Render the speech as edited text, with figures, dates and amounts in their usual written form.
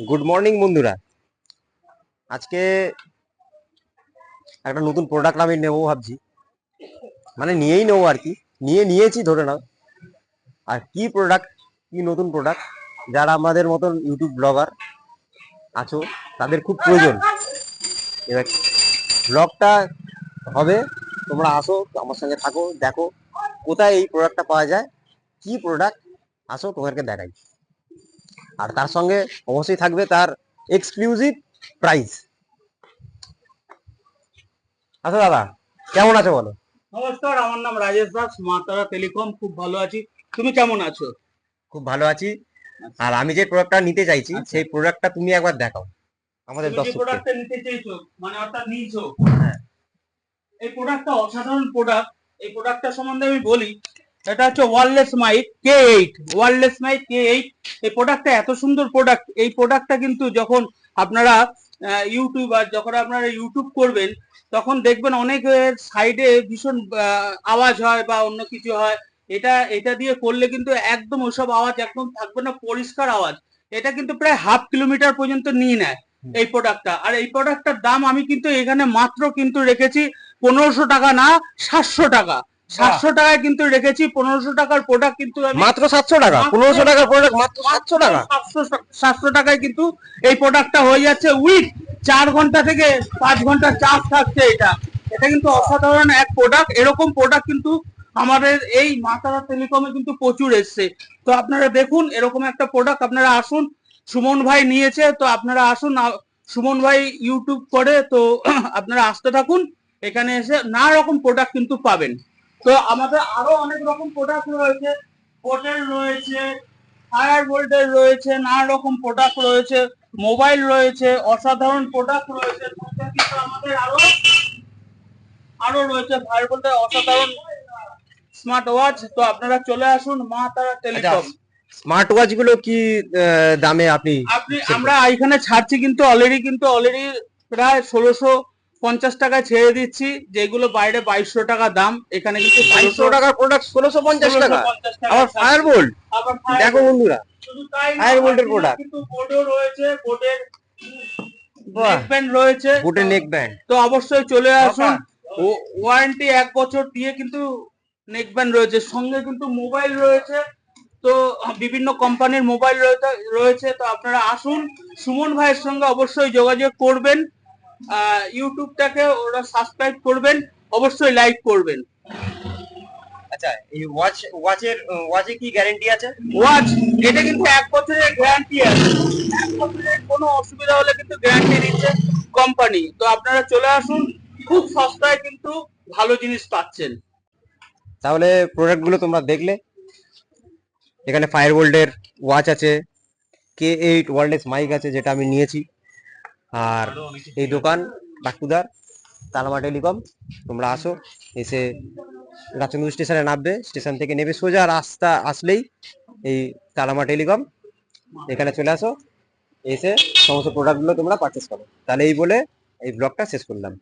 Good morning বন্ধুরা। আজকে একটা নতুন প্রোডাক্ট আমি নেবো ভাবছি, মানে নিয়েই নেবো আর কি, নিয়েছি ধরে নাও। আর কি প্রোডাক্ট, কি নতুন প্রোডাক্ট যারা আমাদের মতন ইউটিউব ব্লগার আছো তাদের খুব প্রয়োজন। এবার ব্লগটা হবে, তোমরা আসো আমার সঙ্গে থাকো, দেখো কোথায় এই প্রোডাক্টটা পাওয়া যায়, কি প্রোডাক্ট, আসো তোমাদেরকে দেখাই। আর তার সঙ্গে অবশ্যই থাকবে তার এক্সক্লুসিভ প্রাইস। আচ্ছা দাদা, কেমন আছো বলো? নমস্কার, আমার নাম রাজেশ দাস, মা তারা টেলিকম। খুব ভালো আছি, তুমি কেমন আছো? খুব ভালো আছি। আর আমি যে প্রোডাক্টটা নিতে চাইছি সেই প্রোডাক্টটা তুমি একবার দেখাও আমাদের তুমি যে দর্শককে। প্রোডাক্টটা নিতে চাইছো, মানে অর্থাৎ নিছো, হ্যাঁ। এই প্রোডাক্টটা অসাধারণ প্রোডাক্ট। এই প্রোডাক্টটা সম্বন্ধে আমি বলি। এটা হচ্ছে wireless mic K8, wireless mic K8। এই প্রোডাক্টটা এত সুন্দর প্রোডাক্ট। এই প্রোডাক্টটা কিন্তু যখন আপনারা ইউটিউবার, যখন আপনারা ইউটিউব করবেন, তখন দেখবেন অনেকের সাইডে ভীষণ আওয়াজ হয় বা অন্য কিছু হয়। এটা এটা দিয়ে করলে কিন্তু একদম ওসব আওয়াজ একদম থাকবে না, পরিষ্কার আওয়াজ। এটা কিন্তু প্রায় 1/2 কিলোমিটার পর্যন্ত নিয়ে নেয় এই প্রোডাক্টটা। আর এই প্রোডাক্টটার দাম আমি কিন্তু এখানে মাত্র কিন্তু রেখেছি 1500 টাকা না, 700 টাকা। 700 টাকায় কিন্তু রেখেছি। 1500 টাকার প্রোডাক্ট কিন্তু আমি মাত্র 700 টাকা, 1500 টাকার প্রোডাক্ট মাত্র 700 টাকা। 700 টাকায় কিন্তু এই প্রোডাক্টটা হয়ে যাচ্ছে উইথ 4 ঘন্টা থেকে 5 ঘন্টা চার্জ থাকছে। এটা এটা কিন্তু অসাধারণ এক প্রোডাক্ট। এরকম প্রোডাক্ট কিন্তু আমাদের এই মা তারা টেলিকমে কিন্তু প্রচুর এসছে। তো আপনারা দেখুন, এরকম একটা প্রোডাক্ট আপনারা আসুন। সুমন ভাই নিয়েছে, তো আপনারা আসুন। সুমন ভাই ইউটিউব করে, তো আপনারা আসতে থাকুন। এখানে এসে নানা রকম প্রোডাক্ট কিন্তু পাবেন। তো আমাদের আরো অনেক রকম প্রোডাক্ট রয়েছে, বোটের রয়েছে, ফায়ার বোল্টের রয়েছে, নানা রকম প্রোডাক্ট রয়েছে, মোবাইল রয়েছে, অসাধারণ প্রোডাক্ট রয়েছে। কিন্তু আমাদের আরো আরো রয়েছে ফায়ার বোল্টের অসাধারণ স্মার্ট ওয়াচ। তো আপনারা চলে আসুন মা তারা আচ্ছা, টেলিকম। স্মার্ট ওয়াচ গুলো কি দামে আপনি আমরা এখানে ছাড়ছি কিন্তু অলরেডি প্রায় 1650 টাকায় ছেড়ে দিচ্ছি, যেগুলো বাইরে 2200 টাকা দাম। এখানে কিন্তু 2200 টাকার প্রোডাক্ট 1650 টাকা? 1650 আবার টাকা। ফায়ার বোল্ট, আবার দেখো বন্ধুরা, শুধু তাই না, ফায়ার বোল্টের প্রোডাক্ট। কিন্তু বোর্ডও রয়েছে, বোর্ডের বাহ, নেক ব্যান্ড রয়েছে। বুটের নেক ব্যান্ড। তো অবশ্যই চলে আসুন। ওয়ারেন্টি 1 বছর দিয়ে কিন্তু নেক ব্যান্ড রয়েছে, সঙ্গে কিন্তু মোবাইল রয়েছে। তো বিভিন্ন কোম্পানির মোবাইল রয়েছে। তো আপনারা আসুন, সুমন ভাইয়ের সঙ্গে অবশ্যই যোগাযোগ করবেন। ইউটিউবটাকে ওরা সাবস্ক্রাইব করবেন, অবশ্যই লাইক করবেন। আচ্ছা, এই ওয়াচে কি গ্যারান্টি আছে? ওয়াচ, এটা কিন্তু 1 বছরের গ্যারান্টি আছে। 1 বছরের কোনো অসুবিধা হলে কিন্তু গ্যারান্টি দিচ্ছে কোম্পানি। তো আপনারা চলে আসুন, খুব সস্তায় কিন্তু ভালো জিনিস পাচ্ছেন। তাহলে প্রোডাক্ট গুলো তোমরা দেখলে, এখানে ফায়ার বোল্টের ওয়াচ আছে, K8 ওয়্যারলেস মাইক আছে যেটা আমি নিয়েছি। আর এই দোকান বাকুদার তালামা টেলিকম। তোমরা আসো, এসে রাচন্দ্র স্টেশনে নামবে, স্টেশন থেকে নেবে সোজা রাস্তা আসলেই এই তালামা টেলিকম, এখানে চলে আসো, এসে সমস্ত প্রোডাক্টগুলো তোমরা পারচেস করো। তাহলে এই বলে এই ব্লগটা শেষ করলাম।